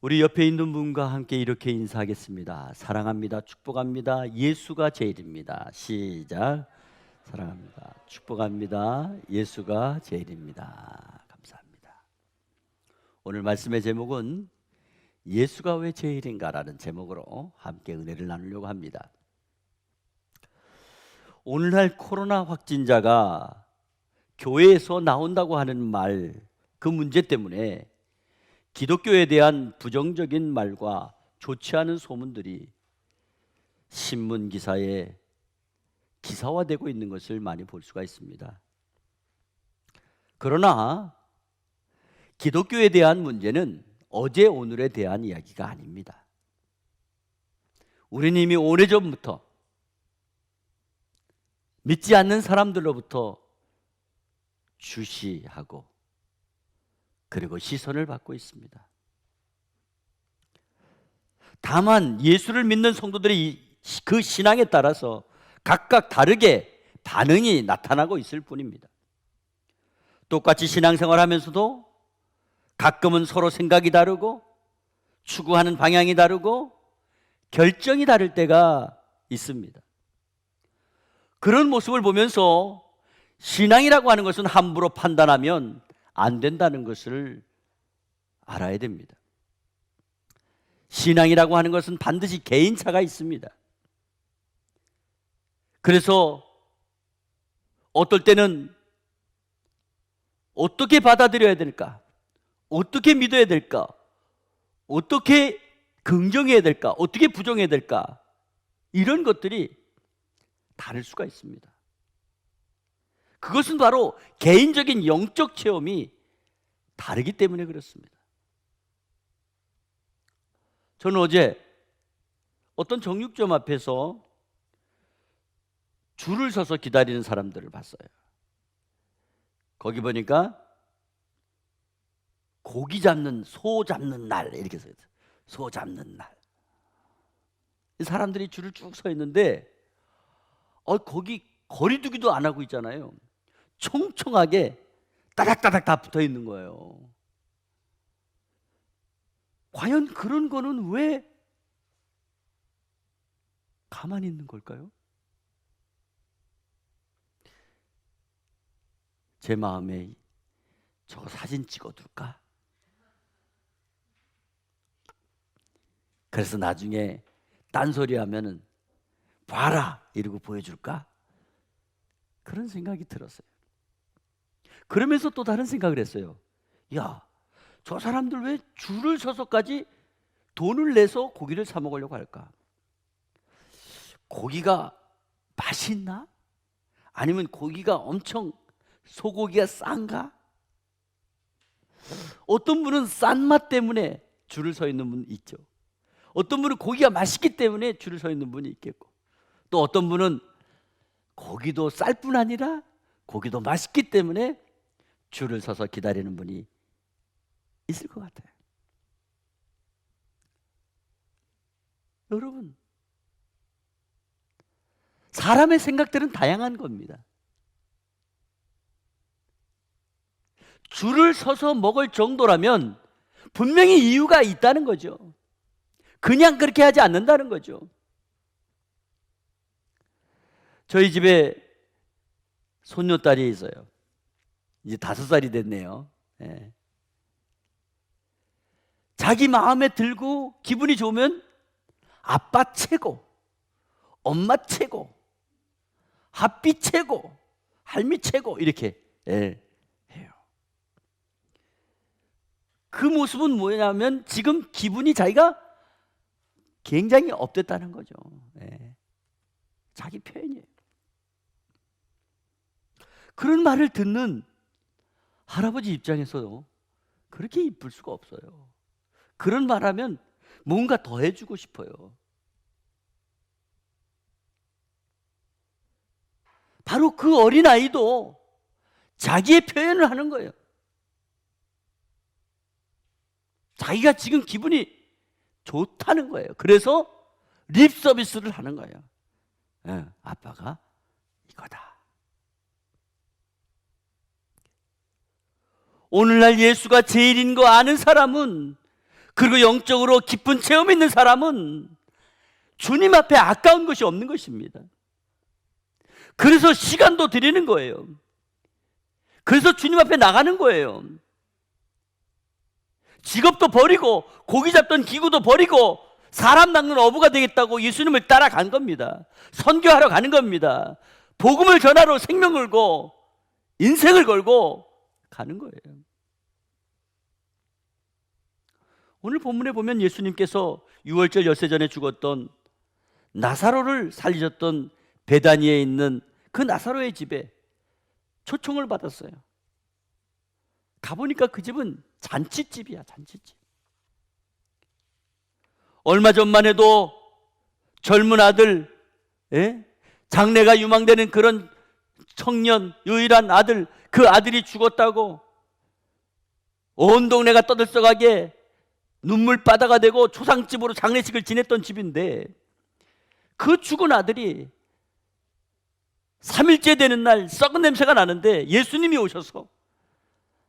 우리 옆에 있는 분과 함께 이렇게 인사하겠습니다. 사랑합니다. 축복합니다. 예수가 제일입니다. 시작. 사랑합니다. 축복합니다. 예수가 제일입니다. 감사합니다. 오늘 말씀의 제목은 예수가 왜 제일인가라는 제목으로 함께 은혜를 나누려고 합니다. 오늘날 코로나 확진자가 교회에서 나온다고 하는 말, 그 문제 때문에 기독교에 대한 부정적인 말과 좋지 않은 소문들이 신문 기사에 기사화되고 있는 것을 많이 볼 수가 있습니다. 그러나 기독교에 대한 문제는 어제 오늘에 대한 이야기가 아닙니다. 우리는 이미 오래전부터 믿지 않는 사람들로부터 주시하고 그리고 시선을 받고 있습니다. 다만 예수를 믿는 성도들이 그 신앙에 따라서 각각 다르게 반응이 나타나고 있을 뿐입니다. 똑같이 신앙생활 하면서도 가끔은 서로 생각이 다르고 추구하는 방향이 다르고 결정이 다를 때가 있습니다. 그런 모습을 보면서 신앙이라고 하는 것은 함부로 판단하면 안 된다는 것을 알아야 됩니다. 신앙이라고 하는 것은 반드시 개인차가 있습니다. 그래서 어떨 때는 어떻게 받아들여야 될까? 어떻게 믿어야 될까? 어떻게 긍정해야 될까? 어떻게 부정해야 될까? 이런 것들이 다를 수가 있습니다. 그것은 바로 개인적인 영적 체험이 다르기 때문에 그렇습니다. 저는 어제 어떤 정육점 앞에서 줄을 서서 기다리는 사람들을 봤어요. 거기 보니까 고기 잡는, 소 잡는 날 이렇게 써 있어요. 소 잡는 날. 사람들이 줄을 쭉 서 있는데 거기 거리두기도 안 하고 있잖아요. 총총하게 따닥따닥 다 붙어 있는 거예요. 과연 그런 거는 왜 가만히 있는 걸까요? 제 마음에 저거 사진 찍어둘까? 그래서 나중에 딴소리 하면은 봐라 이러고 보여줄까? 그런 생각이 들었어요. 그러면서 또 다른 생각을 했어요. 야, 저 사람들 왜 줄을 서서까지 돈을 내서 고기를 사 먹으려고 할까? 고기가 맛있나? 아니면 고기가 엄청 소고기가 싼가? 어떤 분은 싼 맛 때문에 줄을 서 있는 분 있죠. 어떤 분은 고기가 맛있기 때문에 줄을 서 있는 분이 있겠고, 또 어떤 분은 고기도 쌀 뿐 아니라 고기도 맛있기 때문에 줄을 서서 기다리는 분이 있을 것 같아요. 여러분, 사람의 생각들은 다양한 겁니다. 줄을 서서 먹을 정도라면 분명히 이유가 있다는 거죠. 그냥 그렇게 하지 않는다는 거죠. 저희 집에 손녀딸이 있어요. 이제 5살이 됐네요. 예. 자기 마음에 들고 기분이 좋으면 아빠 최고, 엄마 최고, 핫비 최고, 할미 최고 이렇게 해요. 그 모습은 뭐냐면 지금 기분이 자기가 굉장히 업됐다는 거죠. 예. 자기 표현이에요. 그런 말을 듣는 할아버지 입장에서도 그렇게 이쁠 수가 없어요. 그런 말하면 뭔가 더 해주고 싶어요. 바로 그 어린아이도 자기의 표현을 하는 거예요. 자기가 지금 기분이 좋다는 거예요. 그래서 립 서비스를 하는 거예요. 예, 아빠가 이거다. 오늘날 예수가 제일인 거 아는 사람은 그리고 영적으로 깊은 체험이 있는 사람은 주님 앞에 아까운 것이 없는 것입니다. 그래서 시간도 드리는 거예요. 그래서 주님 앞에 나가는 거예요. 직업도 버리고 고기 잡던 기구도 버리고 사람 낚는 어부가 되겠다고 예수님을 따라간 겁니다. 선교하러 가는 겁니다. 복음을 전하러 생명 걸고 인생을 걸고 가는 거예요. 오늘 본문에 보면 예수님께서 유월절 엿새 전에 죽었던 나사로를 살리셨던 베다니에 있는 그 나사로의 집에 초청을 받았어요. 가보니까 그 집은 잔치집이야, 잔치집. 얼마 전만 해도 젊은 아들, 장래가 유망되는 그런 청년, 유일한 아들, 그 아들이 죽었다고 온 동네가 떠들썩하게 눈물바다가 되고 초상집으로 장례식을 지냈던 집인데, 그 죽은 아들이 3일째 되는 날 썩은 냄새가 나는데 예수님이 오셔서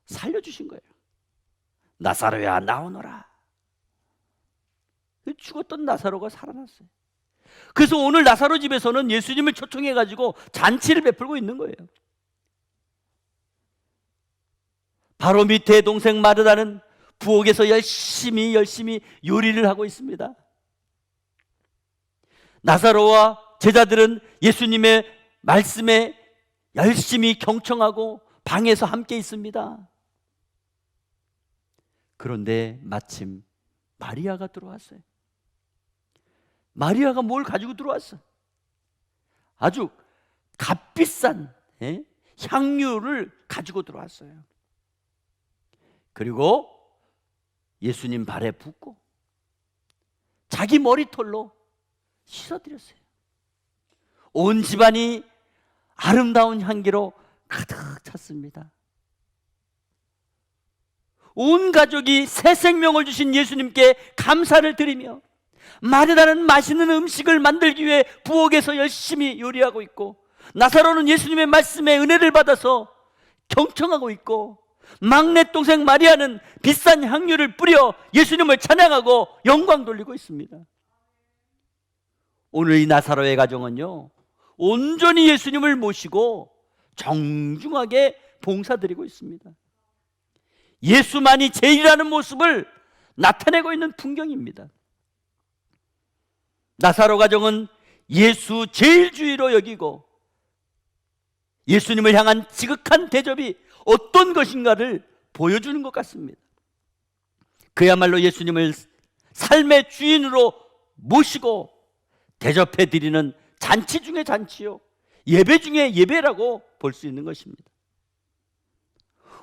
살려주신 거예요. 나사로야, 나오너라. 죽었던 나사로가 살아났어요. 그래서 오늘 나사로 집에서는 예수님을 초청해가지고 잔치를 베풀고 있는 거예요. 바로 밑에 동생 마르다는 부엌에서 열심히 요리를 하고 있습니다. 나사로와 제자들은 예수님의 말씀에 열심히 경청하고 방에서 함께 있습니다. 그런데 마침 마리아가 들어왔어요. 마리아가 뭘 가지고 들어왔어? 아주 값비싼 향유를 가지고 들어왔어요. 그리고 예수님 발에 붓고 자기 머리털로 씻어드렸어요. 온 집안이 아름다운 향기로 가득 찼습니다. 온 가족이 새 생명을 주신 예수님께 감사를 드리며 마르다는 맛있는 음식을 만들기 위해 부엌에서 열심히 요리하고 있고, 나사로는 예수님의 말씀에 은혜를 받아서 경청하고 있고, 막내 동생 마리아는 비싼 향유를 뿌려 예수님을 찬양하고 영광 돌리고 있습니다. 오늘 이 나사로의 가정은요, 온전히 예수님을 모시고 정중하게 봉사드리고 있습니다. 예수만이 제일이라는 모습을 나타내고 있는 풍경입니다. 나사로 가정은 예수 제일주의로 여기고 예수님을 향한 지극한 대접이 어떤 것인가를 보여주는 것 같습니다. 그야말로 예수님을 삶의 주인으로 모시고 대접해 드리는 잔치 중에 잔치요, 예배 중에 예배라고 볼 수 있는 것입니다.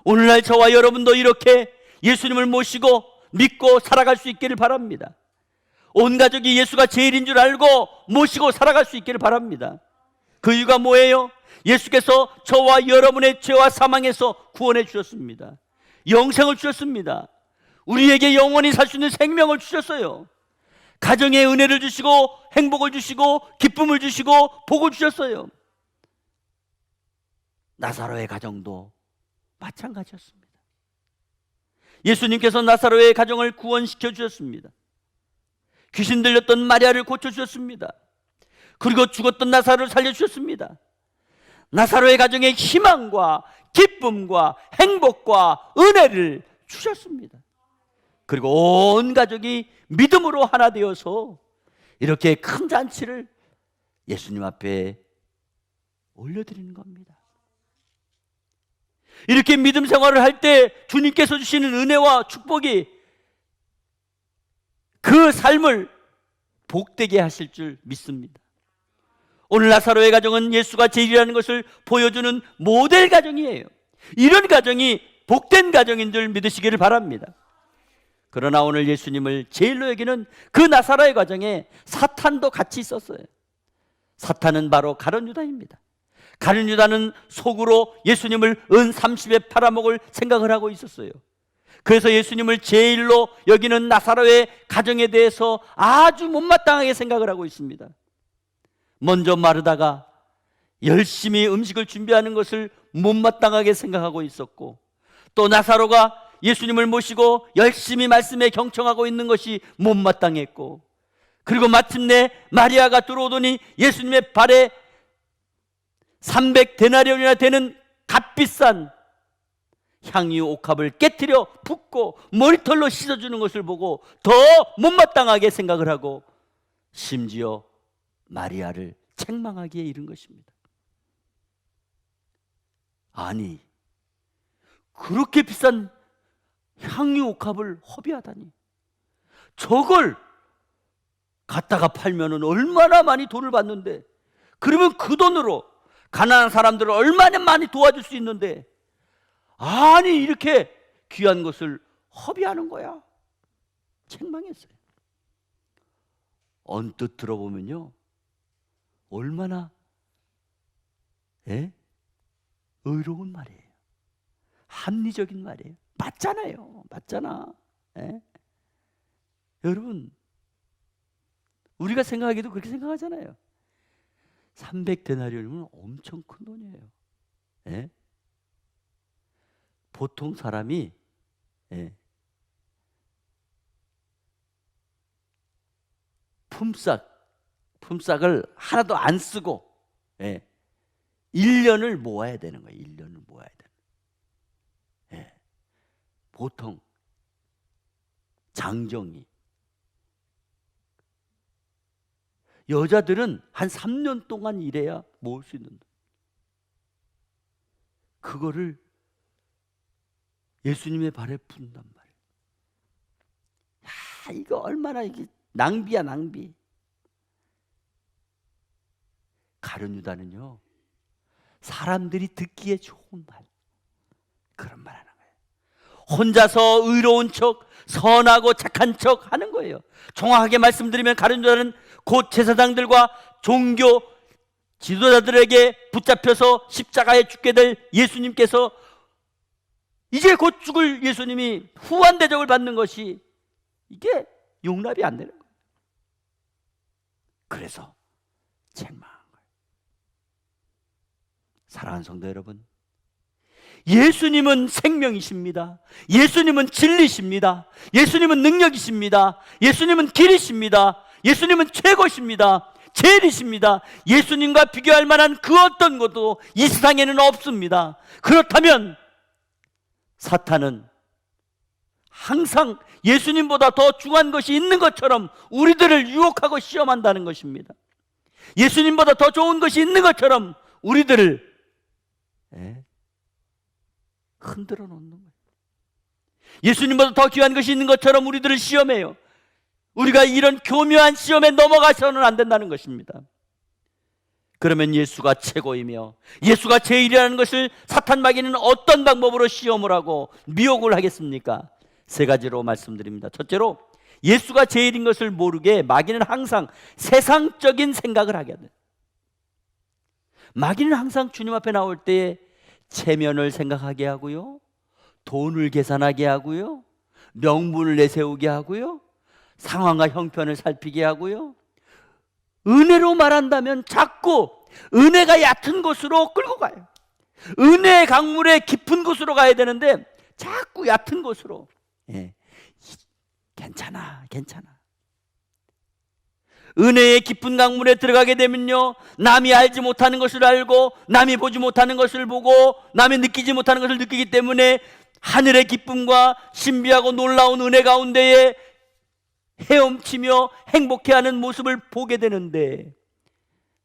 오늘날 저와 여러분도 이렇게 예수님을 모시고 믿고 살아갈 수 있기를 바랍니다. 온 가족이 예수가 제일인 줄 알고 모시고 살아갈 수 있기를 바랍니다. 그 이유가 뭐예요? 예수께서 저와 여러분의 죄와 사망에서 구원해 주셨습니다. 영생을 주셨습니다. 우리에게 영원히 살 수 있는 생명을 주셨어요. 가정에 은혜를 주시고 행복을 주시고 기쁨을 주시고 복을 주셨어요. 나사로의 가정도 마찬가지였습니다. 예수님께서 나사로의 가정을 구원시켜 주셨습니다. 귀신 들렸던 마리아를 고쳐주셨습니다. 그리고 죽었던 나사로를 살려주셨습니다. 나사로의 가정에 희망과 기쁨과 행복과 은혜를 주셨습니다. 그리고 온 가족이 믿음으로 하나 되어서 이렇게 큰 잔치를 예수님 앞에 올려드리는 겁니다. 이렇게 믿음 생활을 할 때 주님께서 주시는 은혜와 축복이 그 삶을 복되게 하실 줄 믿습니다. 오늘 나사로의 가정은 예수가 제일이라는 것을 보여주는 모델 가정이에요. 이런 가정이 복된 가정인 줄 믿으시기를 바랍니다. 그러나 오늘 예수님을 제일로 여기는 그 나사로의 가정에 사탄도 같이 있었어요. 사탄은 바로 가룟 유다입니다. 가룟 유다는 속으로 예수님을 은 30에 팔아먹을 생각을 하고 있었어요. 그래서 예수님을 제일로 여기는 나사로의 가정에 대해서 아주 못마땅하게 생각을 하고 있습니다. 먼저 마르다가 열심히 음식을 준비하는 것을 못마땅하게 생각하고 있었고, 또 나사로가 예수님을 모시고 열심히 말씀에 경청하고 있는 것이 못마땅했고, 그리고 마침내 마리아가 들어오더니 예수님의 발에 300데나리온이나 되는 값비싼 향유 옥합을 깨트려 붓고 머리털로 씻어주는 것을 보고 더 못마땅하게 생각을 하고 심지어 마리아를 책망하기에 이른 것입니다. 아니, 그렇게 비싼 향유 옥합을 허비하다니, 저걸 갖다가 팔면은 얼마나 많이 돈을 받는데, 그러면 그 돈으로 가난한 사람들을 얼마나 많이 도와줄 수 있는데, 아니 이렇게 귀한 것을 허비하는 거야. 책망했어요. 언뜻 들어보면요, 얼마나 의로운 말이에요. 합리적인 말이에요. 맞잖아요. 맞잖아. 여러분, 우리가 생각하기도 그렇게 생각하잖아요. 300데나리온이면 엄청 큰 돈이에요. 보통 사람이 품삯을 하나도 안 쓰고 1년을 모아야 되는 거예요. 1년을 모아야 되는 거예요. 보통 장정이, 여자들은 한 3년 동안 일해야 모을 수 있는 돈, 그거를 예수님의 발에 푼단 말이에요. 야, 이거 얼마나 이게 낭비야, 낭비. 가룟 유다는요, 사람들이 듣기에 좋은 말, 그런 말 하는 거예요. 혼자서 의로운 척, 선하고 착한 척 하는 거예요. 정확하게 말씀드리면 가룟 유다는 곧 제사장들과 종교 지도자들에게 붙잡혀서 십자가에 죽게 될 예수님께서, 이제 곧 죽을 예수님이 후한 대접을 받는 것이 이게 용납이 안 되는 거예요. 그래서 책망한 거예요. 사랑하는 성도 여러분, 예수님은 생명이십니다. 예수님은 진리십니다. 예수님은 능력이십니다. 예수님은 길이십니다. 예수님은 최고십니다. 제일이십니다. 예수님과 비교할 만한 그 어떤 것도 이 세상에는 없습니다. 그렇다면 사탄은 항상 예수님보다 더 중요한 것이 있는 것처럼 우리들을 유혹하고 시험한다는 것입니다. 예수님보다 더 좋은 것이 있는 것처럼 우리들을 흔들어 놓는 거예요. 예수님보다 더 귀한 것이 있는 것처럼 우리들을 시험해요. 우리가 이런 교묘한 시험에 넘어가서는 안 된다는 것입니다. 그러면 예수가 최고이며 예수가 제일이라는 것을 사탄 마귀는 어떤 방법으로 시험을 하고 미혹을 하겠습니까? 세 가지로 말씀드립니다. 첫째로, 예수가 제일인 것을 모르게 마귀는 항상 세상적인 생각을 하게 돼요. 마귀는 항상 주님 앞에 나올 때에 체면을 생각하게 하고요, 돈을 계산하게 하고요, 명분을 내세우게 하고요, 상황과 형편을 살피게 하고요, 은혜로 말한다면 자꾸 은혜가 얕은 곳으로 끌고 가요. 은혜의 강물의 깊은 곳으로 가야 되는데 자꾸 얕은 곳으로. 괜찮아, 괜찮아. 은혜의 깊은 강물에 들어가게 되면요, 남이 알지 못하는 것을 알고 남이 보지 못하는 것을 보고 남이 느끼지 못하는 것을 느끼기 때문에 하늘의 기쁨과 신비하고 놀라운 은혜 가운데에 헤엄치며 행복해하는 모습을 보게 되는데,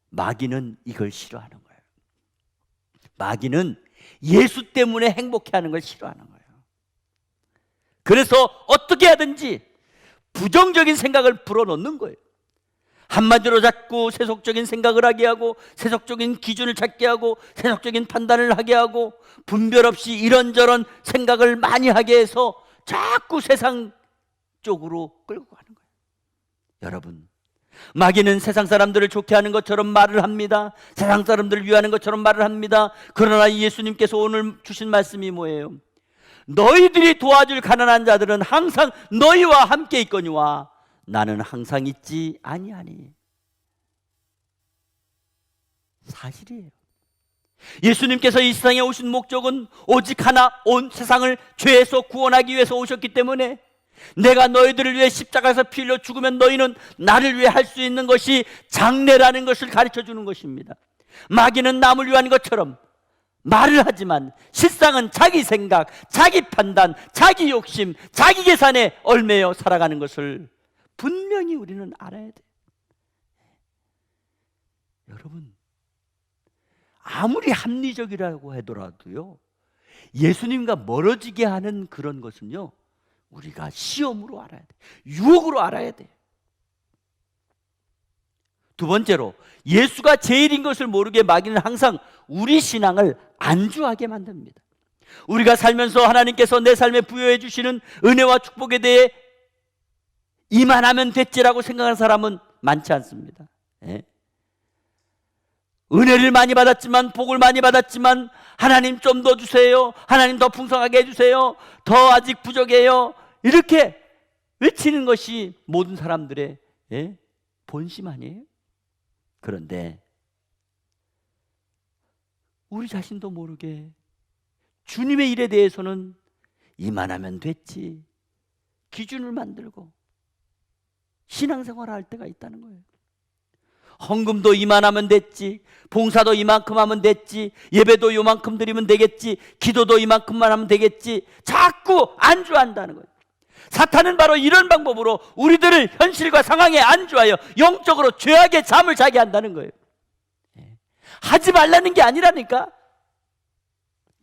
마귀는 이걸 싫어하는 거예요. 마귀는 예수 때문에 행복해하는 걸 싫어하는 거예요. 그래서 어떻게 하든지 부정적인 생각을 불어넣는 거예요. 한마디로 자꾸 세속적인 생각을 하게 하고, 세속적인 기준을 찾게 하고, 세속적인 판단을 하게 하고, 분별 없이 이런저런 생각을 많이 하게 해서 자꾸 세상 쪽으로 끌고 가는 거예요. 여러분, 마귀는 세상 사람들을 좋게 하는 것처럼 말을 합니다. 세상 사람들을 위하는 것처럼 말을 합니다. 그러나 예수님께서 오늘 주신 말씀이 뭐예요? 너희들이 도와줄 가난한 자들은 항상 너희와 함께 있거니와 나는 항상 있지 아니하니. 사실이에요. 예수님께서 이 세상에 오신 목적은 오직 하나, 온 세상을 죄에서 구원하기 위해서 오셨기 때문에 내가 너희들을 위해 십자가에서 피 흘려 죽으면 너희는 나를 위해 할 수 있는 것이 장래라는 것을 가르쳐 주는 것입니다. 마귀는 남을 위한 것처럼 말을 하지만 실상은 자기 생각, 자기 판단, 자기 욕심, 자기 계산에 얽매여 살아가는 것을 분명히 우리는 알아야 돼요. 여러분, 아무리 합리적이라고 하더라도요, 예수님과 멀어지게 하는 그런 것은요, 우리가 시험으로 알아야 돼. 유혹으로 알아야 돼. 두 번째로, 예수가 제일인 것을 모르게 마귀는 항상 우리 신앙을 안주하게 만듭니다. 우리가 살면서 하나님께서 내 삶에 부여해 주시는 은혜와 축복에 대해 이만하면 됐지라고 생각하는 사람은 많지 않습니다. 예? 은혜를 많이 받았지만, 복을 많이 받았지만, 하나님 좀 더 주세요, 하나님 더 풍성하게 해주세요, 더 아직 부족해요, 이렇게 외치는 것이 모든 사람들의 본심 아니에요? 그런데 우리 자신도 모르게 주님의 일에 대해서는 이만하면 됐지 기준을 만들고 신앙생활을 할 때가 있다는 거예요. 헌금도 이만하면 됐지, 봉사도 이만큼 하면 됐지, 예배도 요만큼 드리면 되겠지, 기도도 이만큼만 하면 되겠지, 자꾸 안주한다는 거예요. 사탄은 바로 이런 방법으로 우리들을 현실과 상황에 안주하여 영적으로 죄악의 잠을 자게 한다는 거예요. 하지 말라는 게 아니라니까.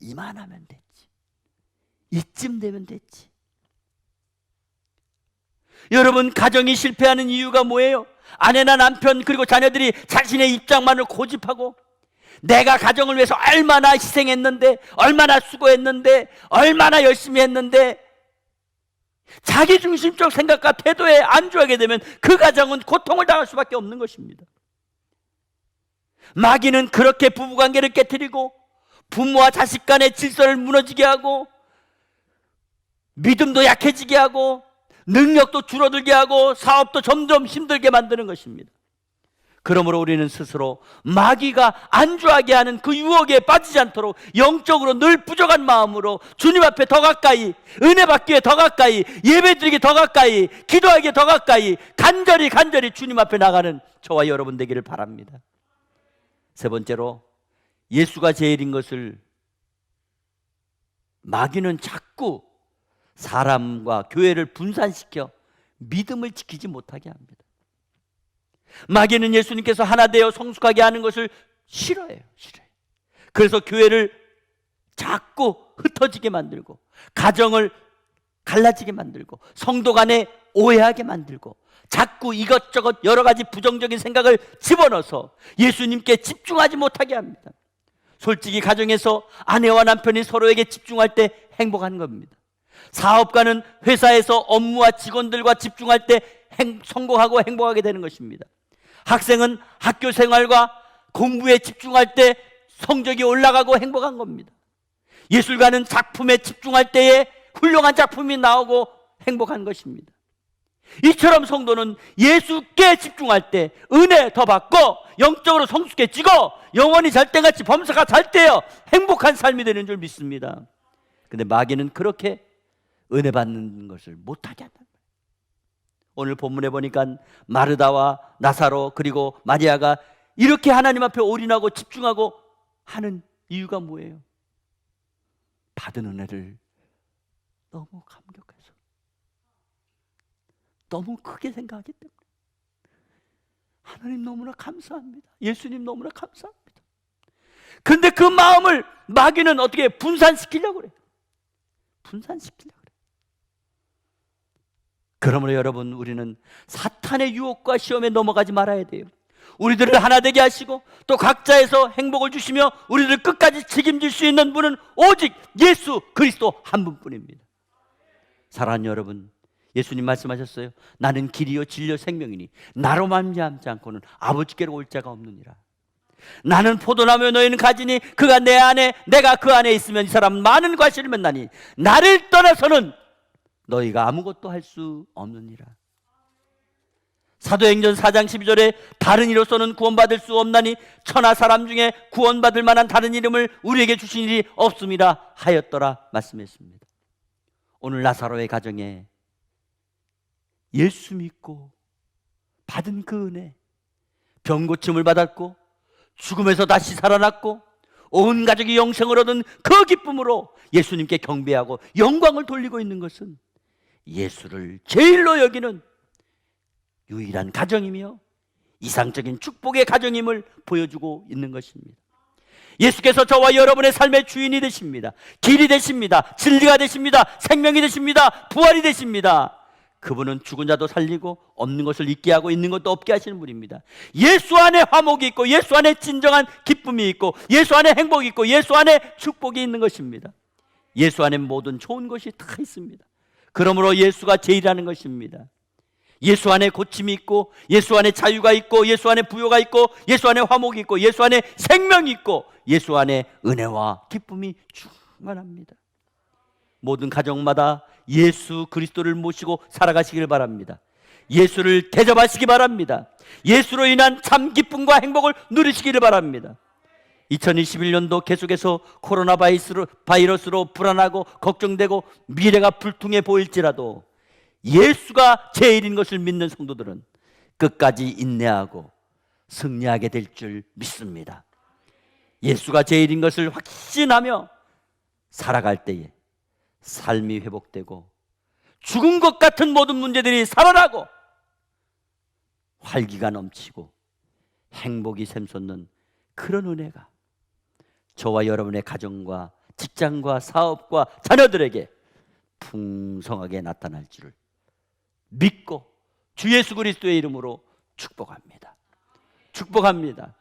이만하면 됐지, 이쯤 되면 됐지. 여러분, 가정이 실패하는 이유가 뭐예요? 아내나 남편 그리고 자녀들이 자신의 입장만을 고집하고 내가 가정을 위해서 얼마나 희생했는데, 얼마나 수고했는데, 얼마나 열심히 했는데, 자기중심적 생각과 태도에 안주하게 되면 그 가정은 고통을 당할 수밖에 없는 것입니다. 마귀는 그렇게 부부관계를 깨트리고 부모와 자식 간의 질서를 무너지게 하고 믿음도 약해지게 하고 능력도 줄어들게 하고 사업도 점점 힘들게 만드는 것입니다. 그러므로 우리는 스스로 마귀가 안주하게 하는 그 유혹에 빠지지 않도록 영적으로 늘 부족한 마음으로 주님 앞에 더 가까이, 은혜 받기에 더 가까이, 예배드리기 더 가까이, 기도하기에 더 가까이 간절히 주님 앞에 나가는 저와 여러분 되기를 바랍니다. 세 번째로, 예수가 제일인 것을 마귀는 자꾸 사람과 교회를 분산시켜 믿음을 지키지 못하게 합니다. 마귀는 예수님께서 하나 되어 성숙하게 하는 것을 싫어해요. 그래서 교회를 자꾸 흩어지게 만들고, 가정을 갈라지게 만들고, 성도 간에 오해하게 만들고, 자꾸 이것저것 여러 가지 부정적인 생각을 집어넣어서 예수님께 집중하지 못하게 합니다. 솔직히 가정에서 아내와 남편이 서로에게 집중할 때 행복한 겁니다. 사업가는 회사에서 업무와 직원들과 집중할 때 성공하고 행복하게 되는 것입니다. 학생은 학교 생활과 공부에 집중할 때 성적이 올라가고 행복한 겁니다. 예술가는 작품에 집중할 때에 훌륭한 작품이 나오고 행복한 것입니다. 이처럼 성도는 예수께 집중할 때 은혜 더 받고 영적으로 성숙해지고 영원히 잘 때같이 범사가 잘 때여 행복한 삶이 되는 줄 믿습니다. 근데 마귀는 그렇게 은혜 받는 것을 못하게 한다. 오늘 본문에 보니까 마르다와 나사로 그리고 마리아가 이렇게 하나님 앞에 올인하고 집중하고 하는 이유가 뭐예요? 받은 은혜를 너무 감격해서, 너무 크게 생각하기 때문에. 하나님 너무나 감사합니다, 예수님 너무나 감사합니다. 근데 그 마음을 마귀는 어떻게 분산시키려고 그래요. 분산시키려고 그래요. 그러므로 여러분, 우리는 사탄의 유혹과 시험에 넘어가지 말아야 돼요. 우리들을 하나 되게 하시고 또 각자에서 행복을 주시며 우리를 끝까지 책임질 수 있는 분은 오직 예수 그리스도 한 분뿐입니다. 사랑하는 여러분, 예수님 말씀하셨어요. 나는 길이요 진리요 생명이니 나로 말미암지 않고는 아버지께로 올 자가 없느니라. 나는 포도나무요 너희는 가지니 그가 내 안에 내가 그 안에 있으면 이 사람은 많은 과실을 맺나니 나를 떠나서는 너희가 아무것도 할 수 없느니라. 사도행전 4장 12절에 다른 이로서는 구원받을 수 없나니 천하 사람 중에 구원받을 만한 다른 이름을 우리에게 주신 일이 없음이라 하였더라 말씀했습니다. 오늘 나사로의 가정에 예수 믿고 받은 그 은혜, 병 고침을 받았고 죽음에서 다시 살아났고 온 가족이 영생을 얻은 그 기쁨으로 예수님께 경배하고 영광을 돌리고 있는 것은 예수를 제일로 여기는 유일한 가정이며 이상적인 축복의 가정임을 보여주고 있는 것입니다. 예수께서 저와 여러분의 삶의 주인이 되십니다. 길이 되십니다. 진리가 되십니다. 생명이 되십니다. 부활이 되십니다. 그분은 죽은 자도 살리고 없는 것을 있게 하고 있는 것도 없게 하시는 분입니다. 예수 안에 화목이 있고 예수 안에 진정한 기쁨이 있고 예수 안에 행복이 있고 예수 안에 축복이 있는 것입니다. 예수 안에 모든 좋은 것이 다 있습니다. 그러므로 예수가 제일이라는 것입니다. 예수 안에 고침이 있고 예수 안에 자유가 있고 예수 안에 부요가 있고 예수 안에 화목이 있고 예수 안에 생명이 있고 예수 안에 은혜와 기쁨이 충만합니다. 모든 가정마다 예수 그리스도를 모시고 살아가시길 바랍니다. 예수를 대접하시기 바랍니다. 예수로 인한 참 기쁨과 행복을 누리시기를 바랍니다. 2021년도 계속해서 코로나 바이러스로 불안하고 걱정되고 미래가 불투명해 보일지라도 예수가 제일인 것을 믿는 성도들은 끝까지 인내하고 승리하게 될 줄 믿습니다. 예수가 제일인 것을 확신하며 살아갈 때에 삶이 회복되고 죽은 것 같은 모든 문제들이 살아나고 활기가 넘치고 행복이 샘솟는 그런 은혜가 저와 여러분의 가정과 직장과 사업과 자녀들에게 풍성하게 나타날 줄을 믿고 주 예수 그리스도의 이름으로 축복합니다. 축복합니다.